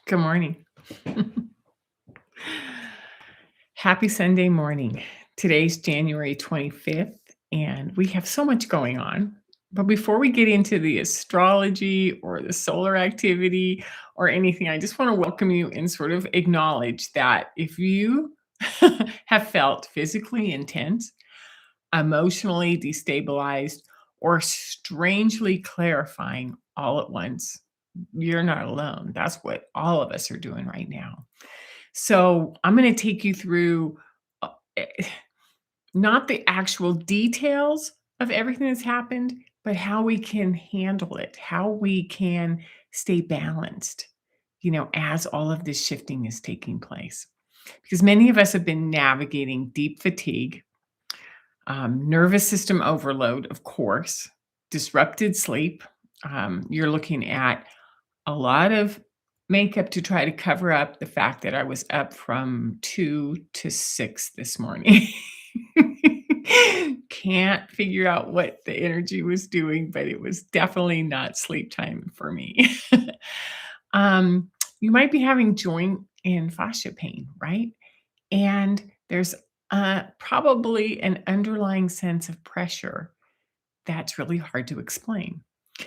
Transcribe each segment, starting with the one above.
Good morning. Happy Sunday morning. Today's January 25th, and we have so much going on. But before we get into the astrology or the solar activity or anything, I just want to welcome you and sort of acknowledge that if you have felt physically intense, emotionally destabilized, or strangely clarifying all at once, you're not alone. That's what all of us are doing right now. So I'm going to take you through uh, eh, not the actual details of everything that's happened, but how we can handle it, how we can stay balanced, as all of this shifting is taking place. Because many of us have been navigating deep fatigue, nervous system overload, of course, disrupted sleep. You're looking at a lot of makeup to try to cover up the fact that I was up from 2 to 6 this morning. Can't figure out what the energy was doing, but it was definitely not sleep time for me. Um, you might be having joint and fascia pain, right? And there's, probably an underlying sense of pressure that's really hard to explain.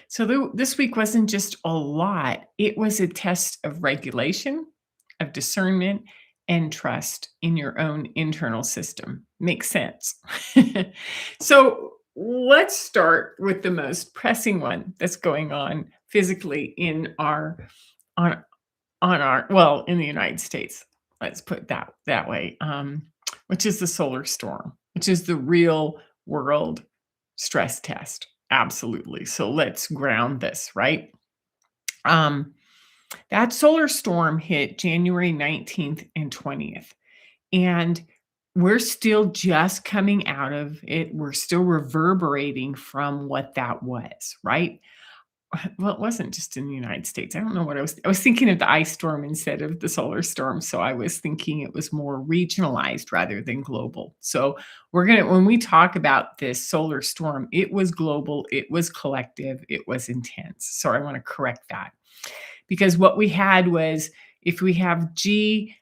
So this week wasn't just a lot, it was a test of regulation, of discernment, and trust in your own internal system. Makes sense. So let's start with the most pressing one that's going on physically in our on in the United States. Let's put that way. Which is the solar storm, which is the real world stress test. Absolutely. So let's ground this, right? Um, that solar storm hit January 19th and 20th. And we're still just coming out of it. We're still reverberating from what that was, right? Well, it wasn't just in the United States. I don't know what I was thinking of the ice storm instead of the solar storm, so I was thinking it was more regionalized rather than global. So, when we talk about this solar storm, it was global, it was collective, it was intense. So, I wanna correct that. Because what we had was if we have geomagnetic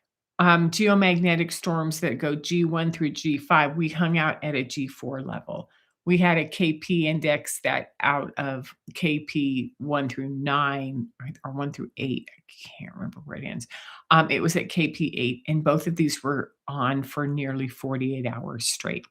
storms that go G1 through G5, we hung out at a G4 level. We had a KP index that out of KP 1 through 9 or 1 through 8, I can't remember where it ends. It was at KP 8, and both of these were on for nearly 48 hours straight.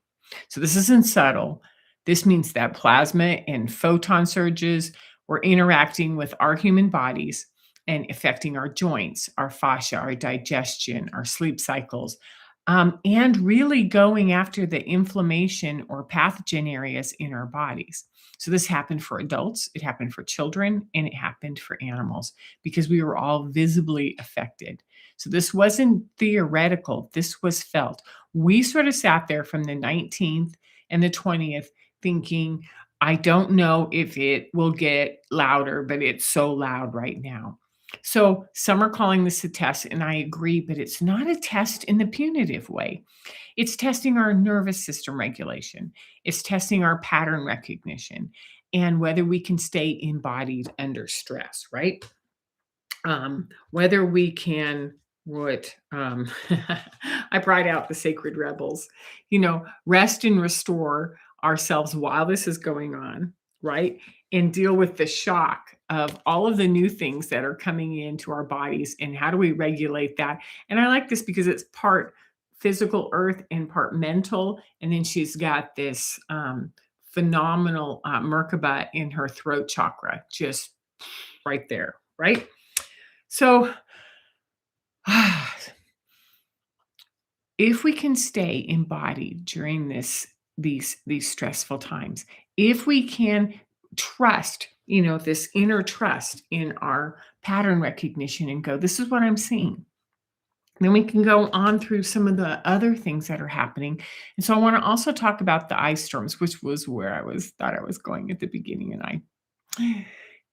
So this isn't subtle. This means that plasma and photon surges were interacting with our human bodies and affecting our joints, our fascia, our digestion, our sleep cycles, and really going after the inflammation or pathogen areas in our bodies. So, this happened for adults, it happened for children, and it happened for animals because we were all visibly affected. So, this wasn't theoretical, this was felt. We sort of sat there from the 19th and the 20th thinking, I don't know if it will get louder, but it's so loud right now. So some are calling this a test, and I agree, but it's not a test in the punitive way. It's testing our nervous system regulation, it's testing our pattern recognition, and whether we can stay embodied under stress, right? Whether we can what I brought out the sacred rebels, rest and restore ourselves while this is going on, right? And deal with the shock of all of the new things that are coming into our bodies and how do we regulate that. And I like this because it's part physical earth and part mental. And then she's got this phenomenal Merkaba in her throat chakra, just right there, right? So, if we can stay embodied during these stressful times, if we can trust, this inner trust in our pattern recognition and go, this is what I'm seeing. Then we can go on through some of the other things that are happening. And so I want to also talk about the ice storms, which was where thought I was going at the beginning.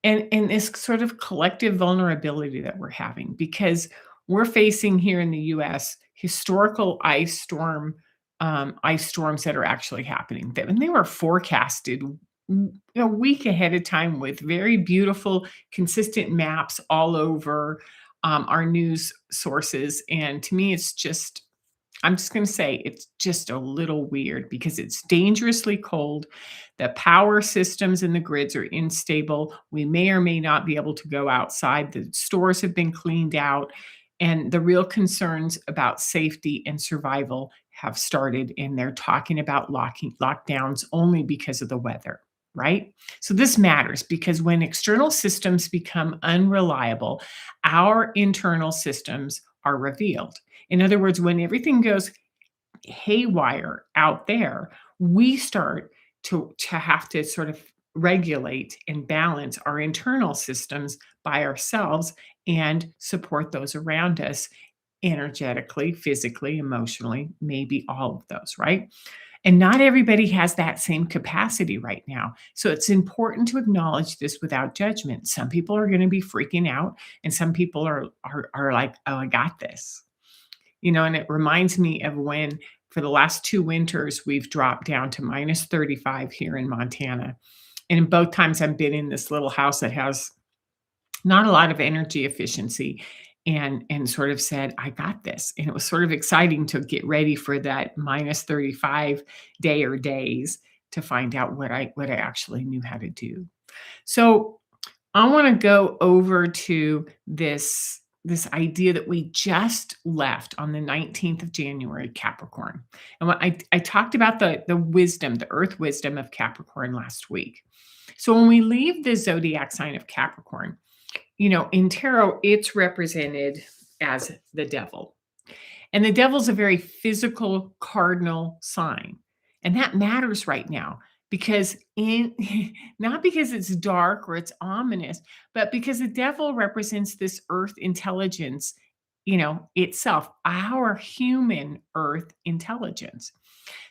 And this sort of collective vulnerability that we're having because we're facing here in the US historical ice storms that are actually happening. And they were forecasted a week ahead of time with very beautiful, consistent maps all over. our news sources. And to me, I'm just going to say it's just a little weird because it's dangerously cold. The power systems in the grids are unstable. We may or may not be able to go outside. The stores have been cleaned out. And the real concerns about safety and survival have started. And they're talking about lockdowns only because of the weather, right? So this matters because when external systems become unreliable, our internal systems are revealed. In other words, when everything goes haywire out there, we start to have to sort of regulate and balance our internal systems by ourselves and support those around us energetically, physically, emotionally, maybe all of those, right? And not everybody has that same capacity right now. So it's important to acknowledge this without judgment. Some people are going to be freaking out, and some people are like, "Oh, I got this." And it reminds me of when for the last 2 winters, we've dropped down to -35 here in Montana. And in both times I've been in this little house that has not a lot of energy efficiency and sort of said, "I got this." And it was sort of exciting to get ready for that -35 day or days to find out what I actually knew how to do. So I want to go over to this idea that we just left on the 19th of January, Capricorn. And what I talked about the wisdom, the earth wisdom of Capricorn last week. So when we leave the zodiac sign of Capricorn, in tarot, it's represented as the devil. And the devil's a very physical cardinal sign. And that matters right now because in not because it's dark or it's ominous, but because the devil represents this earth intelligence, itself, our human earth intelligence.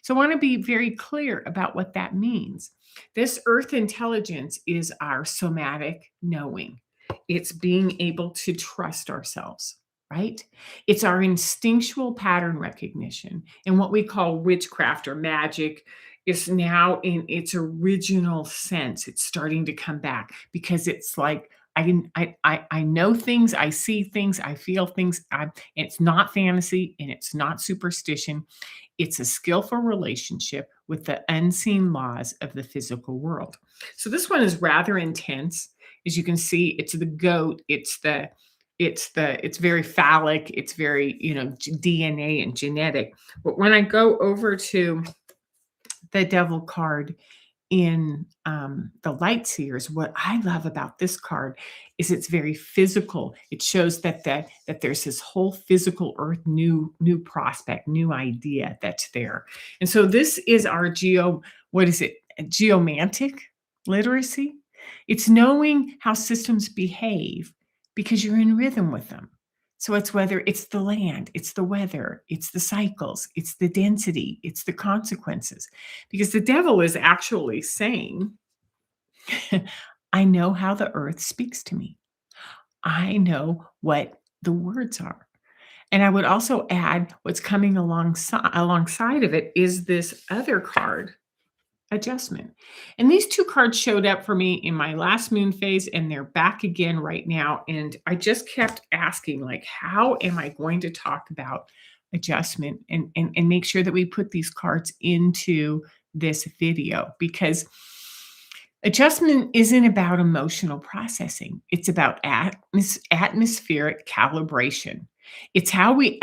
So I want to be very clear about what that means. This earth intelligence is our somatic knowing. It's being able to trust ourselves, right? It's our instinctual pattern recognition. And what we call witchcraft or magic is now in its original sense. It's starting to come back because it's like I know things, I see things, I feel things. It's not fantasy and it's not superstition. It's a skillful relationship with the unseen laws of the physical world. So this one is rather intense. As you can see, it's the goat. It's very phallic. It's very, DNA and genetic. But when I go over to the devil card in the light seers, what I love about this card is it's very physical. It shows that there's this whole physical earth, new prospect, new idea that's there. And so this is our what is it? Geomagnetic literacy. It's knowing how systems behave because you're in rhythm with them. So it's whether it's the land, it's the weather, it's the cycles, it's the density, it's the consequences. Because the devil is actually saying, I know how the earth speaks to me. I know what the words are. And I would also add what's coming alongside of it is this other card, adjustment. And these 2 cards showed up for me in my last moon phase, and they're back again right now. And I just kept asking, like, how am I going to talk about adjustment and make sure that we put these cards into this video? Because adjustment isn't about emotional processing. It's about atmospheric calibration. It's how we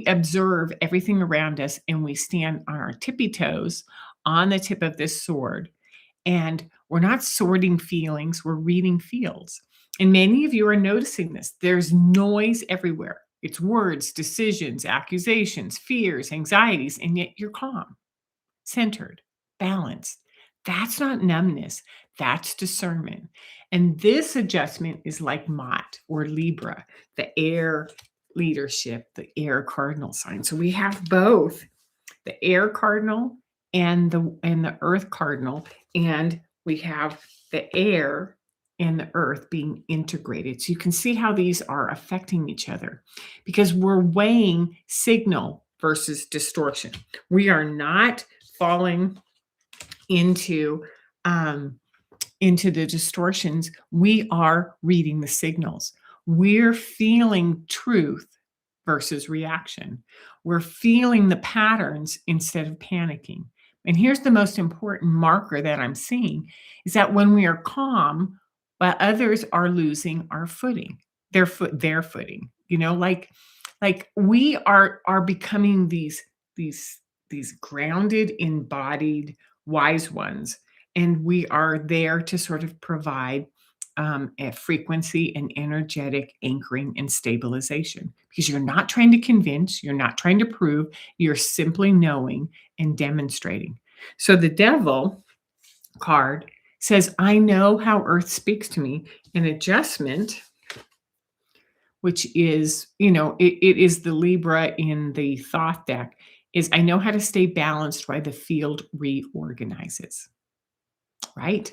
observe everything around us, and we stand on our tippy toes on the tip of this sword. And we're not sorting feelings, we're reading fields. And many of you are noticing this. There's noise everywhere. It's words, decisions, accusations, fears, anxieties, and yet you're calm, centered, balanced. That's not numbness, that's discernment. And this adjustment is like Mott or Libra, the air leadership, the air cardinal sign. So we have both the air cardinal and the earth cardinal, and we have the air and the earth being integrated. So you can see how these are affecting each other because we're weighing signal versus distortion. We are not falling into the distortions. We are reading the signals. We're feeling truth versus reaction. We're feeling the patterns instead of panicking. And here's the most important marker that I'm seeing is that when we are calm, while others are losing our footing, their footing, like we are becoming these these grounded, embodied, wise ones, and we are there to sort of provide a frequency and energetic anchoring and stabilization because you're not trying to convince, you're not trying to prove, you're simply knowing and demonstrating. So the devil card says, I know how Earth speaks to me. An adjustment, which is, it is the Libra in the thought deck, is I know how to stay balanced while the field reorganizes, right?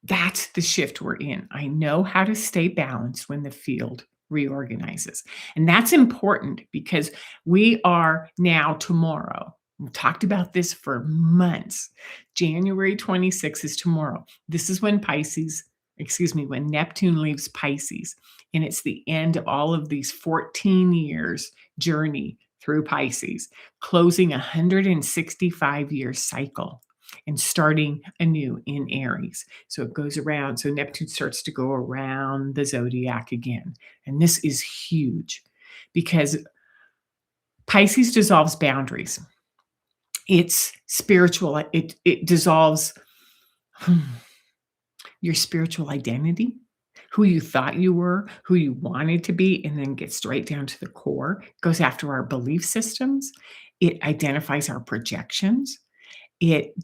That's the shift we're in. I know how to stay balanced when the field reorganizes. And that's important because we are now tomorrow. We talked about this for months. January 26th is tomorrow. This is when Neptune leaves Pisces. And it's the end of all of these 14 years journey through Pisces, closing a 165-year cycle and starting anew in Aries. So it goes around. So Neptune starts to go around the zodiac again. And this is huge because Pisces dissolves boundaries. It's spiritual. It dissolves your spiritual identity, who you thought you were, who you wanted to be, and then gets right down to the core. It goes after our belief systems. It identifies our projections. It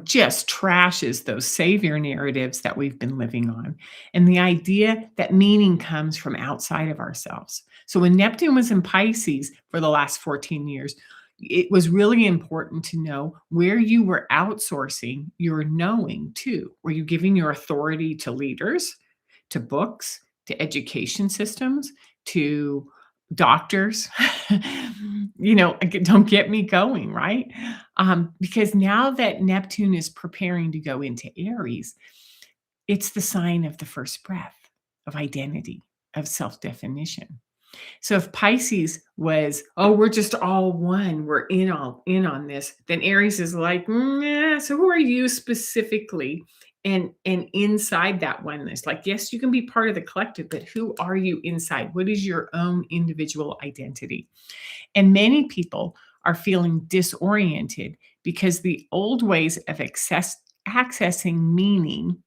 just trashes those savior narratives that we've been living on. And the idea that meaning comes from outside of ourselves. So when Neptune was in Pisces for the last 14 years, it was really important to know where you were outsourcing your knowing to. Were you giving your authority to leaders, to books, to education systems, to doctors? Don't get me going, right? Because now that Neptune is preparing to go into Aries, it's the sign of the first breath of identity, of self-definition. So if Pisces was, oh, we're just all one, we're in on this, then Aries is like, so who are you specifically? And inside that oneness, like, yes, you can be part of the collective, but who are you inside? What is your own individual identity? And many people are feeling disoriented because the old ways of accessing meaning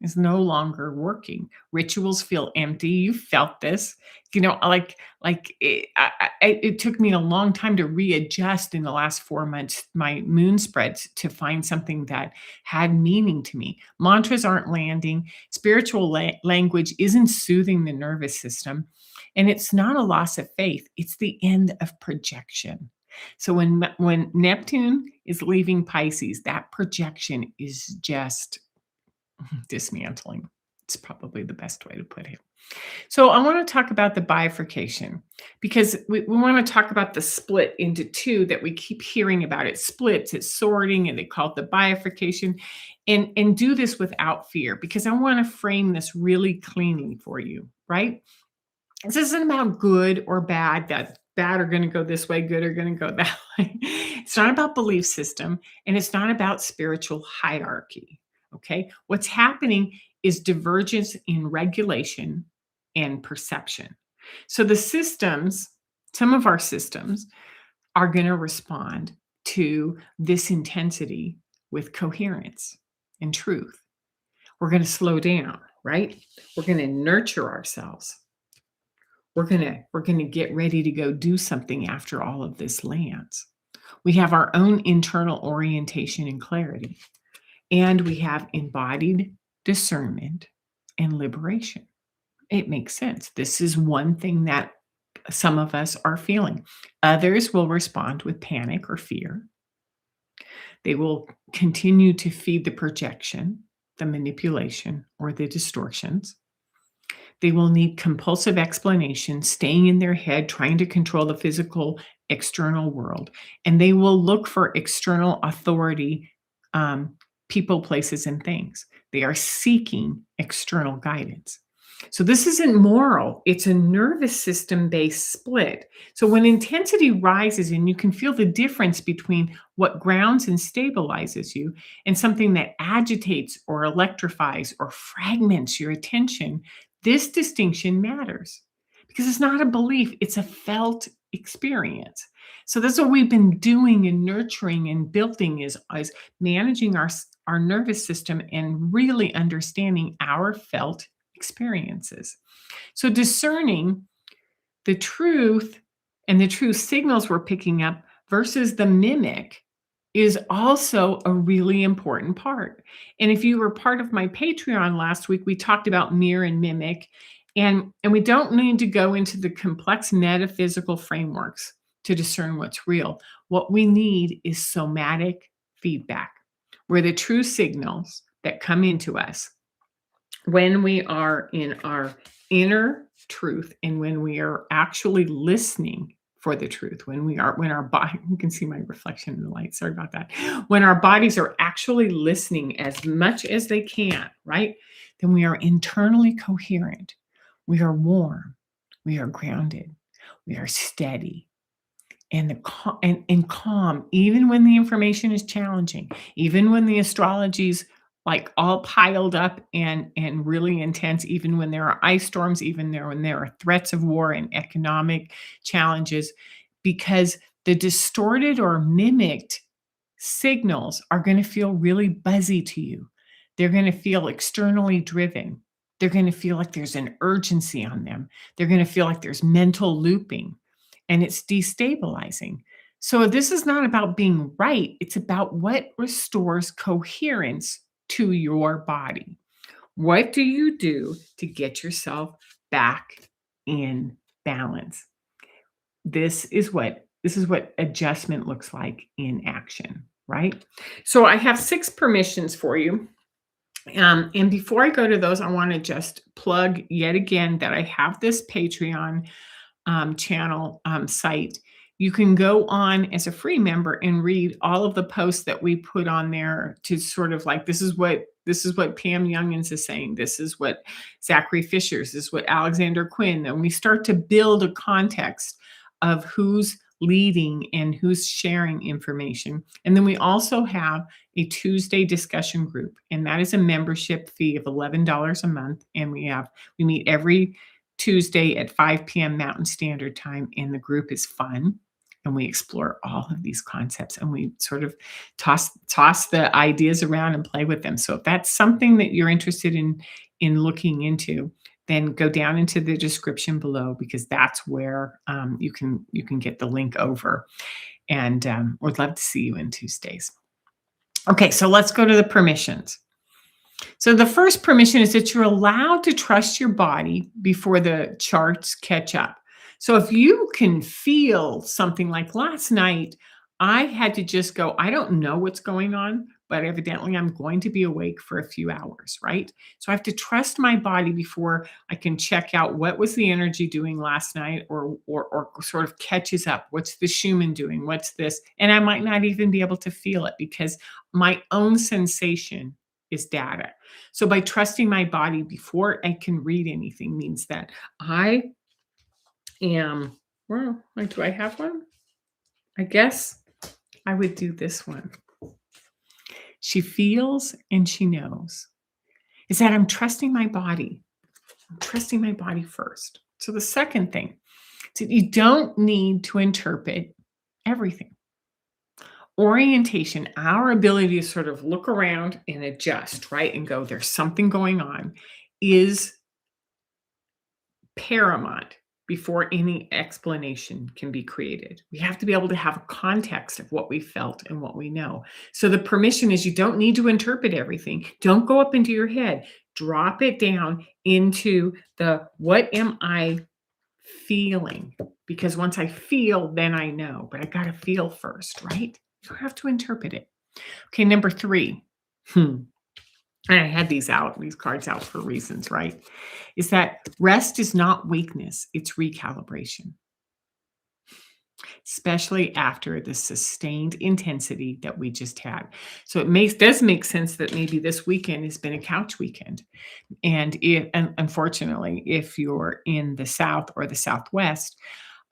is no longer working. Rituals feel empty. You felt this, it took me a long time to readjust in the last 4 months, my moon spreads, to find something that had meaning to me. Mantras aren't landing. Spiritual language isn't soothing the nervous system. And it's not a loss of faith. It's the end of projection. So when Neptune is leaving Pisces, that projection is just dismantling. It's probably the best way to put it. So I want to talk about the bifurcation because we want to talk about the split into two that we keep hearing about. It splits, it's sorting, and they call it the bifurcation. And do this without fear because I want to frame this really cleanly for you, right? This isn't about good or bad, that bad are going to go this way, good are going to go that way. It's not about belief system, and it's not about spiritual hierarchy. Okay. What's happening is divergence in regulation and perception. So the systems, some of our systems, are going to respond to this intensity with coherence and truth. We're going to slow down, right? We're going to nurture ourselves. We're going to get ready to go do something after all of this lands. We have our own internal orientation and clarity. And we have embodied discernment and liberation. It makes sense. This is one thing that some of us are feeling. Others will respond with panic or fear. They will continue to feed the projection, the manipulation, or the distortions. They will need compulsive explanation, staying in their head, trying to control the physical external world. And they will look for external authority, people, places, and things. They are seeking external guidance. So this isn't moral, it's a nervous system based split. So when intensity rises and you can feel the difference between what grounds and stabilizes you and something that agitates or electrifies or fragments your attention, this distinction matters because it's not a belief, it's a felt experience. So that's what we've been doing and nurturing and building is managing our nervous system and really understanding our felt experiences. So discerning the truth and the true signals we're picking up versus the mimic is also a really important part. And if you were part of my Patreon last week, we talked about mirror and mimic. And we don't need to go into the complex metaphysical frameworks to discern what's real. What we need is somatic feedback, where the true signals that come into us when we are in our inner truth and when we are actually listening for the truth, when our body, you can see my reflection in the light, sorry about that, when our bodies are actually listening as much as they can, right, then we are internally coherent, we are warm, we are grounded, we are steady, and calm, even when the information is challenging, even when the astrology's like all piled up and really intense, even when there are ice storms, when there are threats of war and economic challenges, because the distorted or mimicked signals are going to feel really buzzy to you. They're going to feel externally driven. They're going to feel like there's an urgency on them. They're going to feel like there's mental looping and it's destabilizing. So, this is not about being right, it's about what restores coherence to your body. What do you do to get yourself back in balance? This is what adjustment looks like in action, right? So I have 6 permissions for you. And before I go to those, I want to just plug yet again that I have this Patreon channel site. You can go on as a free member and read all of the posts that we put on there to sort of like this is what Pam Youngins is saying. This is what Zachary Fisher's. This is what Alexander Quinn. And we start to build a context of who's leading and who's sharing information. And then we also have a Tuesday discussion group, and that is a membership fee of $11 a month. And we meet every Tuesday at 5 p.m. Mountain Standard Time, and the group is fun. And we explore all of these concepts and we sort of toss the ideas around and play with them. So if that's something that you're interested in looking into, then go down into the description below because that's where you can get the link over. And would love to see you in Tuesdays. Okay, so let's go to the permissions. So the first permission is that you're allowed to trust your body before the charts catch up. So if you can feel something like last night, I had to just go, I don't know what's going on, but evidently I'm going to be awake for a few hours, right? So I have to trust my body before I can check out what was the energy doing last night or sort of catches up. What's the Schumann doing? What's this? And I might not even be able to feel it because my own sensation is data. So by trusting my body before I can read anything means that I am, well, do I have one? I guess I would do this one. She feels and she knows. Is that I'm trusting my body. I'm trusting my body first. So the second thing is that you don't need to interpret everything. Orientation, our ability to sort of look around and adjust, right? And go, there's something going on, is paramount before any explanation can be created. We have to be able to have a context of what we felt and what we know. So the permission is you don't need to interpret everything. Don't go up into your head. Drop it down into the what am I feeling? Because once I feel, then I know. But I got to feel first, right? You don't have to interpret it. Okay, number 3. And I had these cards out for reasons, right? Is that rest is not weakness, it's recalibration. especially after the sustained intensity that we just had. So it does make sense that maybe this weekend has been a couch weekend. And unfortunately, if you're in the South or the Southwest,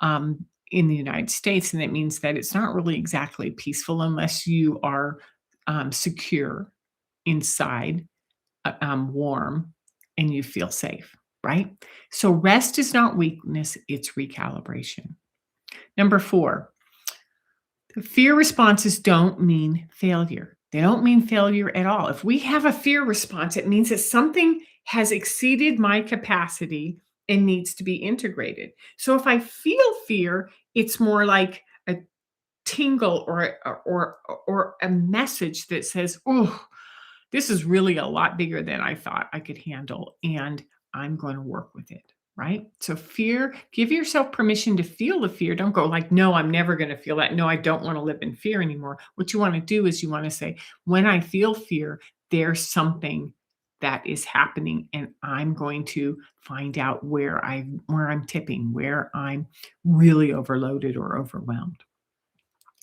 in the United States, and it means that it's not really exactly peaceful unless you are secure inside, warm, and you feel safe, right? So rest is not weakness, it's recalibration. Number four, the fear responses don't mean failure. They don't mean failure at all. If we have a fear response, it means that something has exceeded my capacity and needs to be integrated. So if I feel fear, it's more like a tingle or a message that says, "Oh, this is really a lot bigger than I thought I could handle, and I'm going to work with it." Right? So fear, give yourself permission to feel the fear. Don't go like, "No, I'm never going to feel that. No, I don't want to live in fear anymore." What you want to do is you want to say, "When I feel fear, there's something that is happening, and I'm going to find out where I'm tipping, where I'm really overloaded or overwhelmed."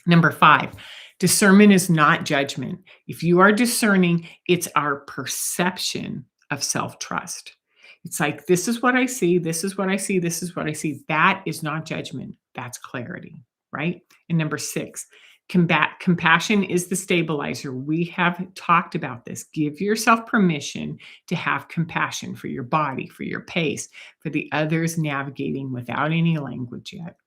Number five, discernment is not judgment. If you are discerning, it's our perception of self trust. It's like, this is what I see, this is what I see, this is what I see. That is not judgment, that's clarity, right? And number six, compassion is the stabilizer. We have talked about this. Give yourself permission to have compassion for your body, for your pace, for the others navigating without any language yet,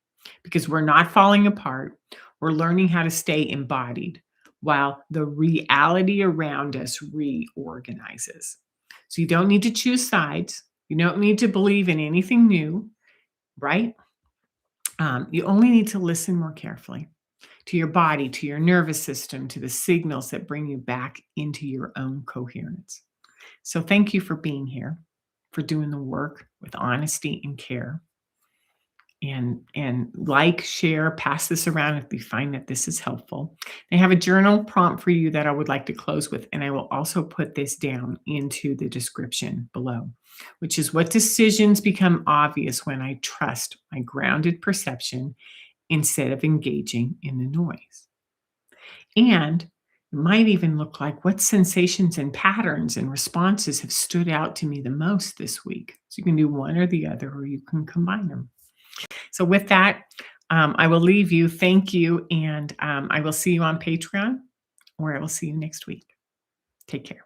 because we're not falling apart. We're learning how to stay embodied while the reality around us reorganizes. So you don't need to choose sides. You don't need to believe in anything new, right? You only need to listen more carefully to your body, to your nervous system, to the signals that bring you back into your own coherence. So thank you for being here, for doing the work with honesty and care. And like, share, pass this around if you find that this is helpful. I have a journal prompt for you that I would like to close with, and I will also put this down into the description below, which is: what decisions become obvious when I trust my grounded perception instead of engaging in the noise? And it might even look like, what sensations and patterns and responses have stood out to me the most this week? So you can do one or the other, or you can combine them. So with that, I will leave you. Thank you. And I will see you on Patreon, or I will see you next week. Take care.